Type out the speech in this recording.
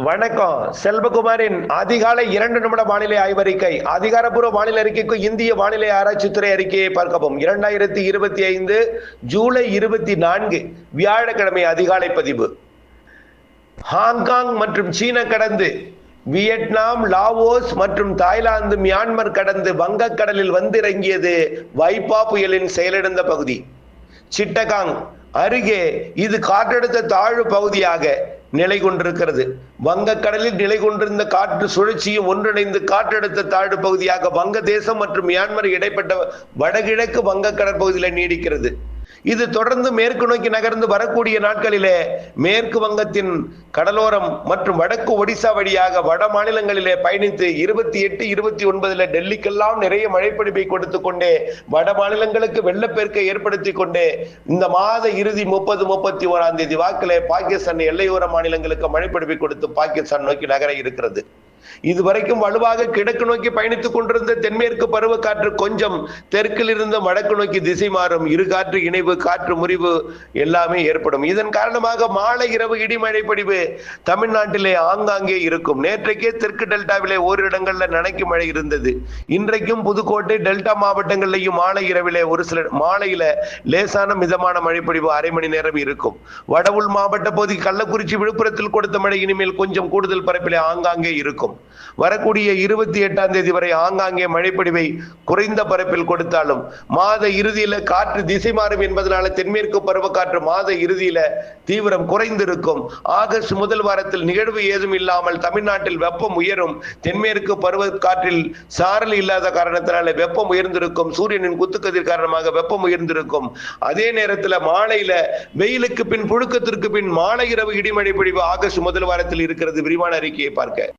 வணக்கம். செல்வகுமாரின் அதிகாலை 2 நிமிட வானிலை ஆய்வறிக்கை. அதிகாரப்பூர்வ வானிலை அறிக்கைக்கு இந்திய வானிலை ஆராய்ச்சித்துறை அறிக்கையை பார்க்கவும். 2025 ஜூலை 24 வியாழக்கிழமை அதிகாலை பதிவு. ஹாங்காங் மற்றும் சீனா கடந்து வியட்நாம், லாவோஸ் மற்றும் தாய்லாந்து, மியான்மர் கடந்து வங்கக்கடலில் வந்திறங்கியது வைப்பா புயலின் செயலிழந்த பகுதி. சிட்டகாங் அருகே இது காற்றழுத்த தாழ்வு பகுதியாக நிலை கொண்டிருக்கிறது. வங்கக்கடலில் நிலை கொண்டிருந்த காற்று சுழற்சியும் ஒன்றிணைந்து காற்றழுத்த தாழ்வு பகுதியாக வங்கதேசம் மற்றும் மியான்மர் இடைப்பட்ட வடகிழக்கு வங்கக்கடல் பகுதியில் நீடிக்கிறது. இது தொடர்ந்து மேற்கு நோக்கி நகர்ந்து வரக்கூடிய நாட்களிலே மேற்கு வங்கத்தின் கடலோரம் மற்றும் வடக்கு ஒடிசா வழியாக வட மாநிலங்களிலே பயணித்து 28, 29 டெல்லிக்கெல்லாம் நிறைய மழைப்பொழிவை கொடுத்து கொண்டே வட மாநிலங்களுக்கு வெள்ளப்பெருக்கை ஏற்படுத்தி கொண்டே இந்த மாத இறுதி 30, 31 வாக்கிலே பாகிஸ்தான் எல்லையோர மாநிலங்களுக்கு மழைப்பொழிவை கொடுத்து பாகிஸ்தான் நோக்கி நகர இருக்கிறது. இதுவரைக்கும் வலுவாக கிழக்கு நோக்கி பயணித்துக் கொண்டிருந்த தென்மேற்கு பருவக்காற்று கொஞ்சம் தெற்கில் இருந்து வடக்கு நோக்கி திசை மாறும். இரு காற்று இணைவு, காற்று முறிவு எல்லாமே ஏற்படும். இதன் காரணமாக மாலை இரவு இடிமழை பொழிவு தமிழ்நாட்டிலே ஆங்காங்கே இருக்கும். நேற்றைக்கே தெற்கு டெல்டாவிலே ஓரிரு இடங்கள்ல நனைக்கும் மழை இருந்தது. இன்றைக்கும் புதுக்கோட்டை டெல்டா மாவட்டங்களிலேயும் மாலை இரவிலே ஒரு சில மாலையில லேசான மிதமான மழை பொழிவு அரை மணி நேரம் இருக்கும். வட உள் மாவட்ட பகுதி கள்ளக்குறிச்சி, விழுப்புரத்தில் கொடுத்த மழை இனிமேல் கொஞ்சம் கூடுதல் பரப்பிலே ஆங்காங்கே இருக்கும். வரக்கூடிய 28 வரை ஆங்காங்கே மழைப்பொழிவை குறைந்த பரப்பில் கொடுத்தாலும் மாத இறுதியில காற்று திசை மாறும் என்பதனால தென்மேற்கு பருவக்காற்று மாத இறுதியில தீவிரம் குறைந்திருக்கும். ஆகஸ்ட் முதல் வாரத்தில் நிகழ்வு ஏதும் இல்லாமல் தமிழ்நாட்டில் வெப்பம் உயரும். தென்மேற்கு பருவக்காற்றில் சாரல் இல்லாத காரணத்தினால வெப்பம் உயர்ந்திருக்கும். சூரியனின் குத்துக்கதிர் காரணமாக வெப்பம் உயர்ந்திருக்கும். அதே நேரத்தில் மாலையில வெயிலுக்கு பின் புழுக்கத்திற்கு பின் மாலை இரவு இடிமழை பொழிவு ஆகஸ்ட் முதல் வாரத்தில் இருக்கிறது. விரிவான அறிக்கையை பார்க்க